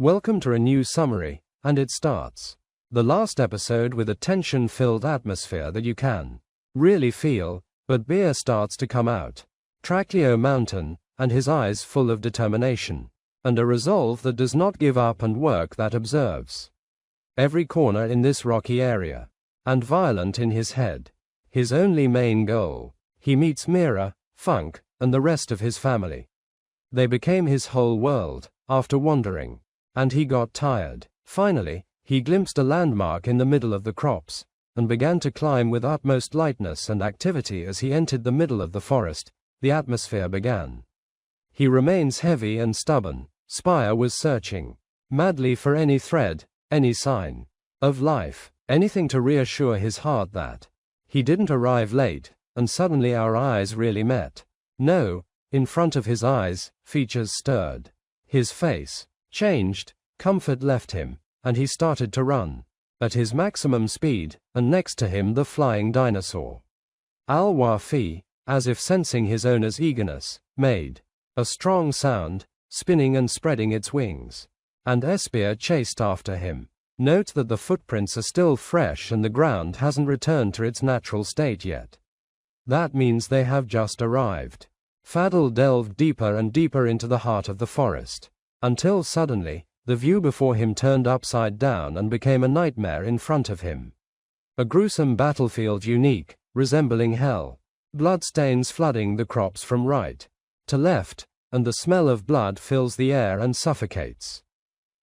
Welcome to a new summary, and it starts. The last episode with a tension-filled atmosphere that you can really feel, but Beer starts to come out. Trackleo Mountain, and his eyes full of determination, and a resolve that does not give up and work that observes every corner in this rocky area, and violent in his head. His only main goal. He meets Mira, Funk, and the rest of his family. They became his whole world, after wandering. And he got tired. Finally, he glimpsed a landmark in the middle of the crops, and began to climb with utmost lightness and activity. As he entered the middle of the forest, the atmosphere began. He remains heavy and stubborn. Spire was searching madly for any thread, any sign of life, anything to reassure his heart that he didn't arrive late, and suddenly our eyes really met. No, in front of his eyes, features stirred. His face changed, comfort left him, and he started to run at his maximum speed, and next to him the flying dinosaur. Al-Wafi, as if sensing his owner's eagerness, made a strong sound, spinning and spreading its wings, and Espia chased after him. Note that the footprints are still fresh and the ground hasn't returned to its natural state yet. That means they have just arrived. Fadl delved deeper and deeper into the heart of the forest, until suddenly, the view before him turned upside down and became a nightmare in front of him. A gruesome battlefield unique, resembling hell. Bloodstains flooding the crops from right to left, and the smell of blood fills the air and suffocates.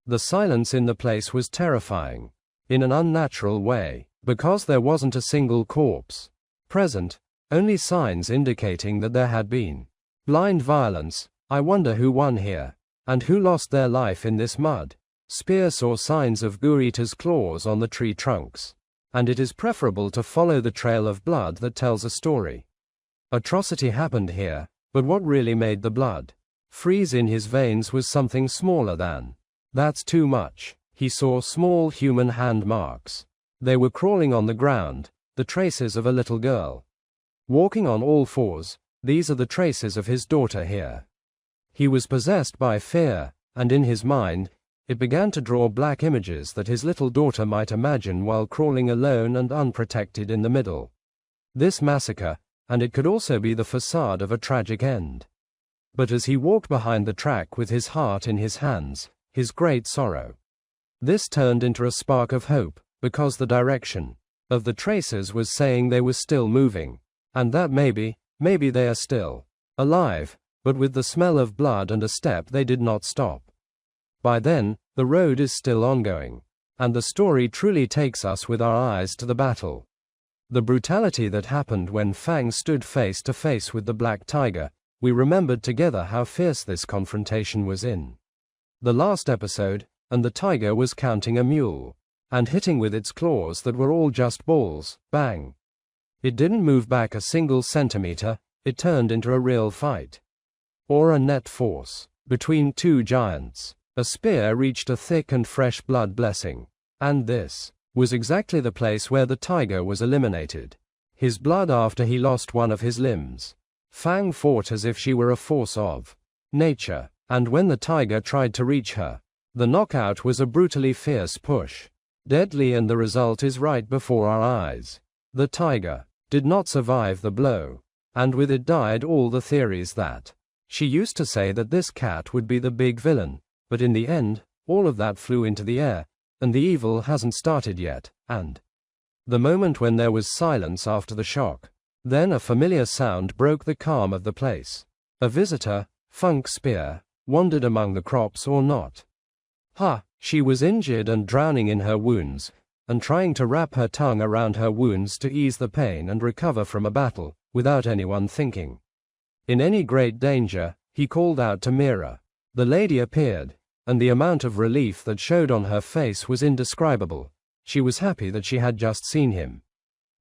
The silence in the place was terrifying, in an unnatural way, because there wasn't a single corpse present, only signs indicating that there had been blind violence. I wonder who won here. And who lost their life in this mud? Spear saw signs of Gurita's claws on the tree trunks. And it is preferable to follow the trail of blood that tells a story. Atrocity happened here, but what really made the blood freeze in his veins was something smaller than. That's too much. He saw small human hand marks. They were crawling on the ground, the traces of a little girl walking on all fours. These are the traces of his daughter here. He was possessed by fear, and in his mind, it began to draw black images that his little daughter might imagine while crawling alone and unprotected in the middle. This massacre, and it could also be the facade of a tragic end. But as he walked behind the track with his heart in his hands, his great sorrow, this turned into a spark of hope, because the direction of the traces was saying they were still moving, and that maybe they are still alive. But with the smell of blood and a step they did not stop. By then, the road is still ongoing, and the story truly takes us with our eyes to the battle. The brutality that happened when Fang stood face to face with the black tiger. We remembered together how fierce this confrontation was in the last episode, and the tiger was counting a mule, and hitting with its claws that were all just balls. Bang! It didn't move back a single centimeter. It turned into a real fight. Or a net force between two giants. A spear reached a thick and fresh blood blessing. And this was exactly the place where the tiger was eliminated. His blood after he lost one of his limbs. Fang fought as if she were a force of nature, and when the tiger tried to reach her, the knockout was a brutally fierce push. Deadly, and the result is right before our eyes. The tiger did not survive the blow, and with it died all the theories that she used to say that this cat would be the big villain, but in the end, all of that flew into the air, and the evil hasn't started yet. And the moment when there was silence after the shock, then a familiar sound broke the calm of the place. A visitor, Funk Spear, wandered among the crops or not. She was injured and drowning in her wounds, and trying to wrap her tongue around her wounds to ease the pain and recover from a battle, without anyone thinking. In any great danger, he called out to Mira. The lady appeared, and the amount of relief that showed on her face was indescribable. She was happy that she had just seen him.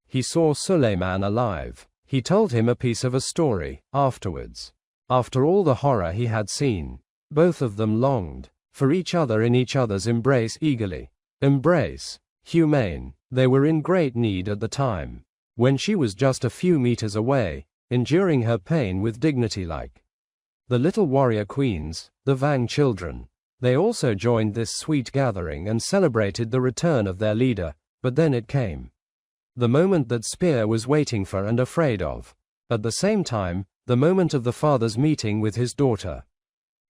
He saw Suleiman alive. He told him a piece of a story. Afterwards, after all the horror he had seen, both of them longed for each other in each other's embrace eagerly. Embrace. Humane. They were in great need at the time, when she was just a few meters away, enduring her pain with dignity like the little warrior queens, the Vang children. They also joined this sweet gathering and celebrated the return of their leader, but then it came. The moment that Spear was waiting for and afraid of. At the same time, the moment of the father's meeting with his daughter.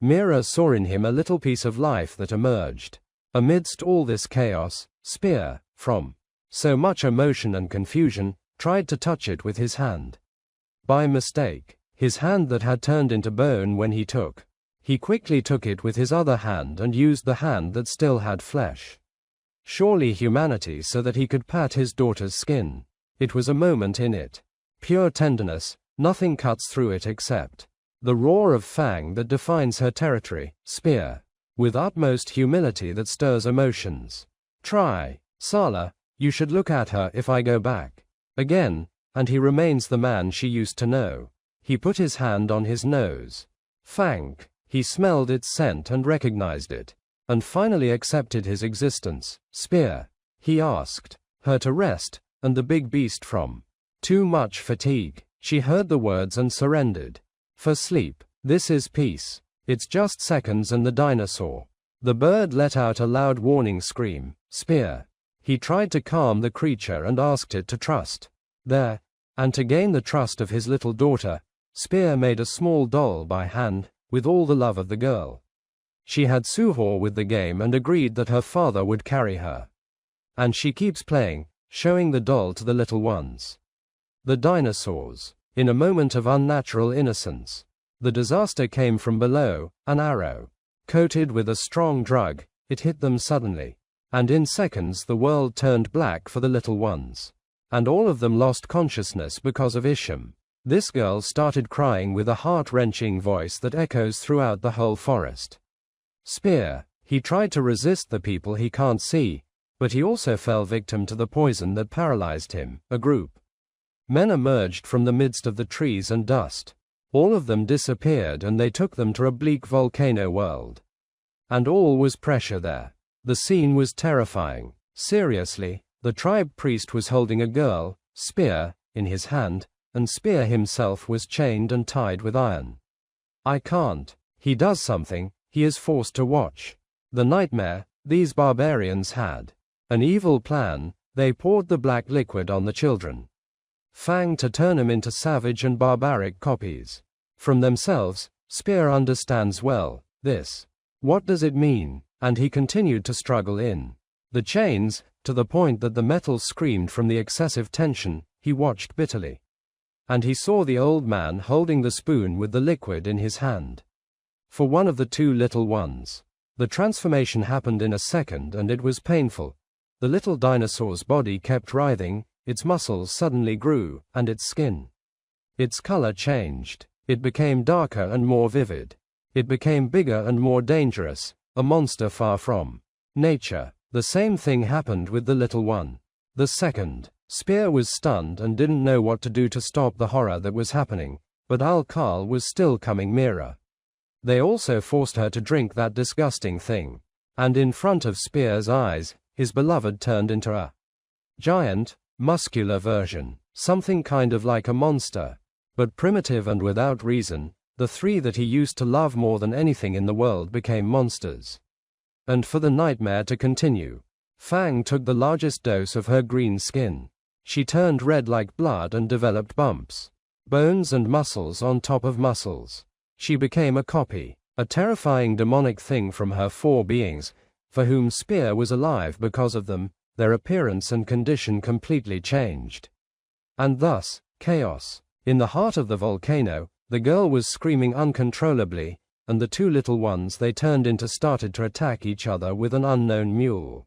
Mira saw in him a little piece of life that emerged. Amidst all this chaos, Spear, from so much emotion and confusion, tried to touch it with his hand. By mistake, his hand that had turned into bone when he took. He quickly took it with his other hand and used the hand that still had flesh. Surely humanity, so that he could pat his daughter's skin. It was a moment in it. Pure tenderness, nothing cuts through it except the roar of Fang that defines her territory, Spear. With utmost humility that stirs emotions. Try, Sala, you should look at her if I go back. Again, and he remains the man she used to know. He put his hand on his nose. Fang, he smelled its scent and recognized it. And finally accepted his existence. Spear, he asked her to rest, and the big beast from too much fatigue. She heard the words and surrendered. For sleep, this is peace. It's just seconds and the dinosaur. The bird let out a loud warning scream. Spear. He tried to calm the creature and asked it to trust. There, and to gain the trust of his little daughter, Spear made a small doll by hand, with all the love of the girl. She had Suhor with the game and agreed that her father would carry her. And she keeps playing, showing the doll to the little ones. The dinosaurs. In a moment of unnatural innocence. The disaster came from below, an arrow. Coated with a strong drug, it hit them suddenly. And in seconds the world turned black for the little ones. And all of them lost consciousness because of Isham. This girl started crying with a heart-wrenching voice that echoes throughout the whole forest. Spear, he tried to resist the people he can't see, but he also fell victim to the poison that paralyzed him. A group. Men emerged from the midst of the trees and dust. All of them disappeared and they took them to a bleak volcano world. And all was pressure there. The scene was terrifying. Seriously, the tribe priest was holding a girl, Spear, in his hand, and Spear himself was chained and tied with iron. I can't. He does something, he is forced to watch. The nightmare, these barbarians had. An evil plan, they poured the black liquid on the children. Fang to turn them into savage and barbaric copies. From themselves, Spear understands well, this. What does it mean? And he continued to struggle in the chains, to the point that the metal screamed from the excessive tension. He watched bitterly. And he saw the old man holding the spoon with the liquid in his hand. For one of the two little ones. The transformation happened in a second and it was painful. The little dinosaur's body kept writhing. Its muscles suddenly grew, and its skin. Its color changed. It became darker and more vivid. It became bigger and more dangerous, a monster far from nature. The same thing happened with the little one. The second. Spear was stunned and didn't know what to do to stop the horror that was happening, but Al-Khal was still coming nearer. They also forced her to drink that disgusting thing. And in front of Spear's eyes, his beloved turned into a giant, muscular version, something kind of like a monster, but primitive and without reason. The three that he used to love more than anything in the world became monsters. And for the nightmare to continue, Fang took the largest dose of her green skin. She turned red like blood and developed bumps, bones and muscles on top of muscles. She became a copy, a terrifying demonic thing from her four beings, for whom Spear was alive because of them. Their appearance and condition completely changed. And thus, chaos. In the heart of the volcano, the girl was screaming uncontrollably, and the two little ones they turned into started to attack each other with an unknown mule.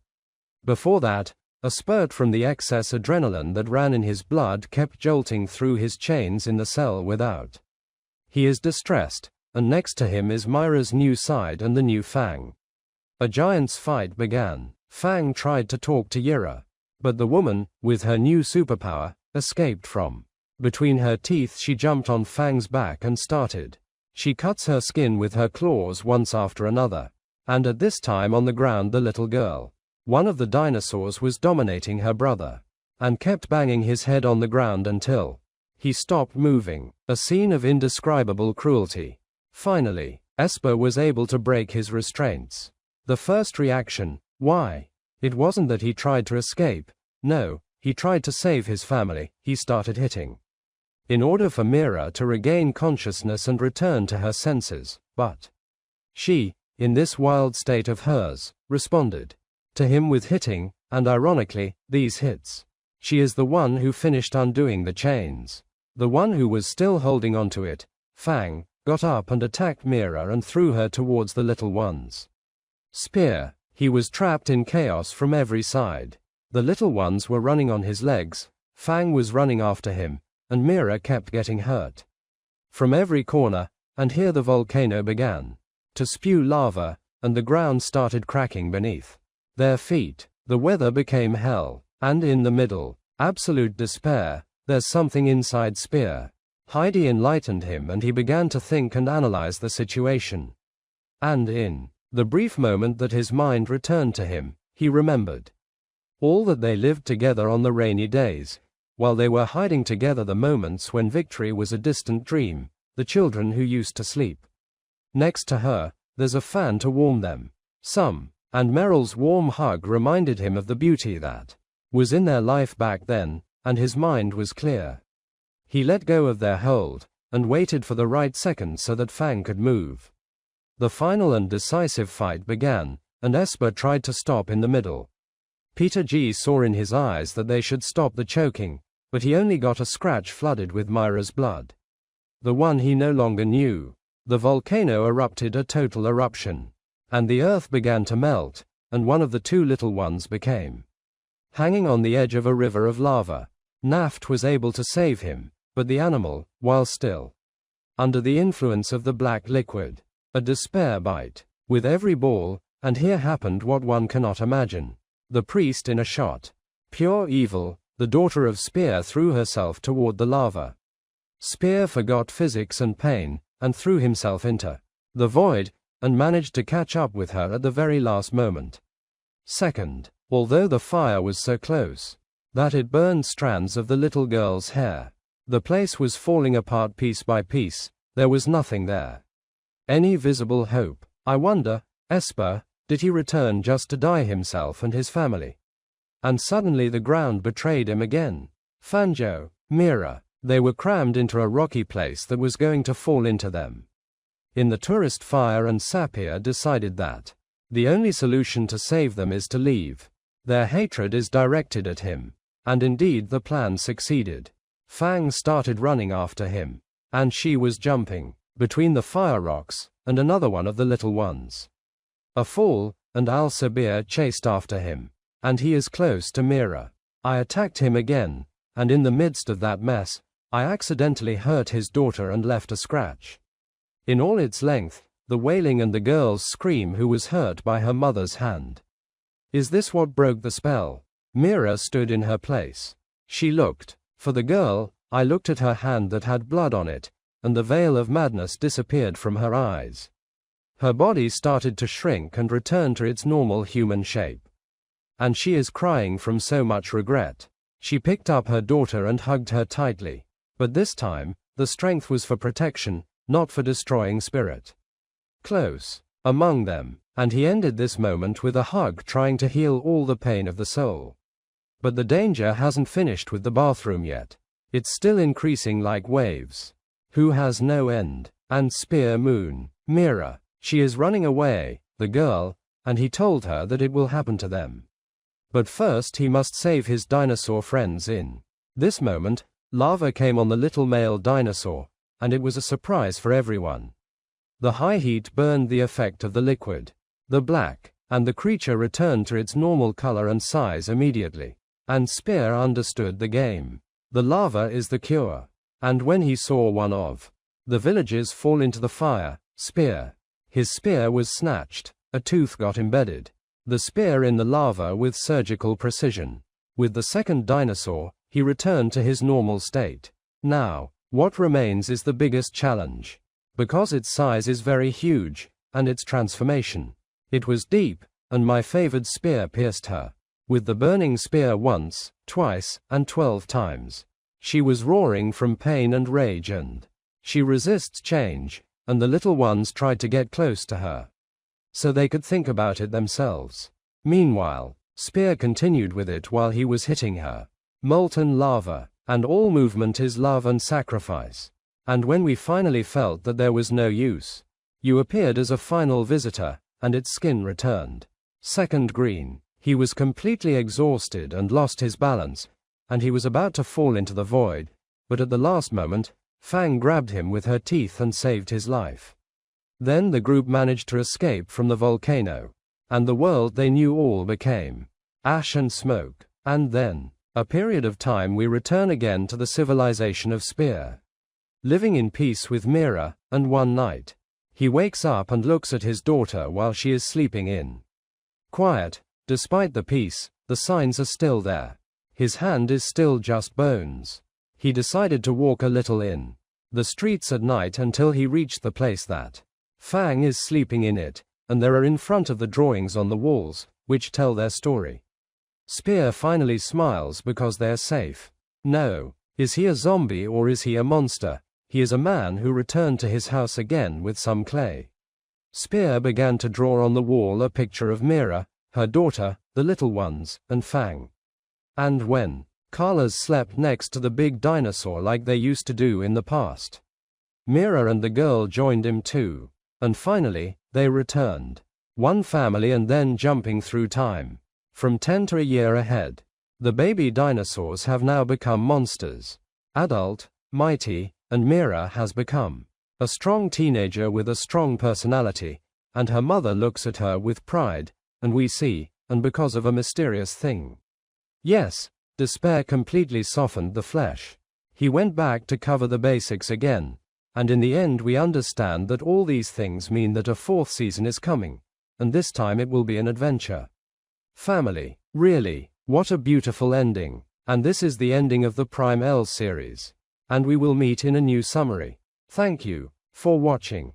Before that, a spurt from the excess adrenaline that ran in his blood kept jolting through his chains in the cell without. He is distressed, and next to him is Myra's new side and the new Fang. A giant's fight began. Fang tried to talk to Yira, but the woman, with her new superpower, escaped from. Between her teeth she jumped on Fang's back and started. She cuts her skin with her claws once after another. And at this time on the ground the little girl. One of the dinosaurs was dominating her brother. And kept banging his head on the ground until he stopped moving. A scene of indescribable cruelty. Finally, Esper was able to break his restraints. The first reaction, why? It wasn't that he tried to escape. No, he tried to save his family. He started hitting. In order for Mira to regain consciousness and return to her senses, but she, in this wild state of hers, responded to him with hitting, and ironically, these hits. She is the one who finished undoing the chains. The one who was still holding onto it, Fang, got up and attacked Mira and threw her towards the little ones. Spear. He was trapped in chaos from every side. The little ones were running on his legs, Fang was running after him, and Mira kept getting hurt. From every corner, and here the volcano began to spew lava, and the ground started cracking beneath their feet. The weather became hell, and in the middle, absolute despair. There's something inside Spear. Heidi enlightened him and he began to think and analyze the situation. And in the brief moment that his mind returned to him, he remembered all that they lived together on the rainy days, while they were hiding together, the moments when victory was a distant dream, the children who used to sleep next to her, there's a fan to warm them. And Meryl's warm hug reminded him of the beauty that was in their life back then, and his mind was clear. He let go of their hold, and waited for the right second so that Fang could move. The final and decisive fight began, and Esper tried to stop in the middle. Peter G saw in his eyes that they should stop the choking, but he only got a scratch flooded with Myra's blood. The one he no longer knew. The volcano erupted, a total eruption. And the earth began to melt, and one of the two little ones became hanging on the edge of a river of lava. Naft was able to save him, but the animal, while still under the influence of the black liquid, a despair bite with every ball, and here happened what one cannot imagine. The priest in a shot. Pure evil, the daughter of Spear threw herself toward the lava. Spear forgot physics and pain, and threw himself into the void, and managed to catch up with her at the very last moment. Second, although the fire was so close that it burned strands of the little girl's hair, the place was falling apart piece by piece. There was nothing there. Any visible hope. I wonder, Esper, did he return just to die himself and his family? And suddenly the ground betrayed him again. Fanjo, Mira, they were crammed into a rocky place that was going to fall into them. In the tourist fire, and Sapir decided that the only solution to save them is to leave. Their hatred is directed at him. And indeed the plan succeeded. Fang started running after him. And she was jumping between the fire rocks and another one of the little ones. A fall, and Al-Sabir chased after him. And he is close to Mira. I attacked him again, and in the midst of that mess, I accidentally hurt his daughter and left a scratch. In all its length, the wailing and the girl's scream who was hurt by her mother's hand. Is this what broke the spell? Mira stood in her place. She looked. For the girl, I looked at her hand that had blood on it, and the veil of madness disappeared from her eyes. Her body started to shrink and return to its normal human shape. And she is crying from so much regret. She picked up her daughter and hugged her tightly. But this time, the strength was for protection, not for destroying spirit. Close among them, and he ended this moment with a hug, trying to heal all the pain of the soul. But the danger hasn't finished with the bathroom yet. It's still increasing like waves. Who has no end. And Spear Moon. Mira. She is running away, the girl, and he told her that it will happen to them. But first he must save his dinosaur friends. In this moment, lava came on the little male dinosaur, and it was a surprise for everyone. The high heat burned the effect of the liquid, the black, and the creature returned to its normal color and size immediately. And Spear understood the game. The lava is the cure. And when he saw one of the villages fall into the fire, his spear was snatched, a tooth got embedded. The spear in the lava with surgical precision. With the second dinosaur, he returned to his normal state. Now, what remains is the biggest challenge. Because its size is very huge, and its transformation. It was deep, and my favored spear pierced her. With the burning spear once, twice, and 12 times. She was roaring from pain and rage, and she resists change, and the little ones tried to get close to her so they could think about it themselves. Meanwhile, Spear continued with it while he was hitting her. Molten lava, and all movement is love and sacrifice. And when we finally felt that there was no use, you appeared as a final visitor, and its skin returned. Second green. He was completely exhausted and lost his balance, and he was about to fall into the void, but at the last moment, Fang grabbed him with her teeth and saved his life. Then the group managed to escape from the volcano, and the world they knew all became ash and smoke. And then, a period of time, we return again to the civilization of Spear, living in peace with Mira, and one night, he wakes up and looks at his daughter while she is sleeping in quiet. Despite the peace, the signs are still there. His hand is still just bones. He decided to walk a little in the streets at night until he reached the place that Fang is sleeping in it, and there are in front of the drawings on the walls, which tell their story. Spear finally smiles because they're safe. No, is he a zombie or is he a monster? He is a man who returned to his house again with some clay. Spear began to draw on the wall a picture of Mira, her daughter, the little ones, and Fang. And when Carlas slept next to the big dinosaur like they used to do in the past, Mira and the girl joined him too. And finally, they returned. One family, and then jumping through time, from 10 to a year ahead, the baby dinosaurs have now become monsters. Adult, mighty, and Mira has become a strong teenager with a strong personality, and her mother looks at her with pride, and we see, and because of a mysterious thing. Yes, despair completely softened the flesh. He went back to cover the basics again, and in the end we understand that all these things mean that a fourth season is coming, and this time it will be an adventure. Family, really, what a beautiful ending, and this is the ending of the Primal series, and we will meet in a new summary. Thank you for watching.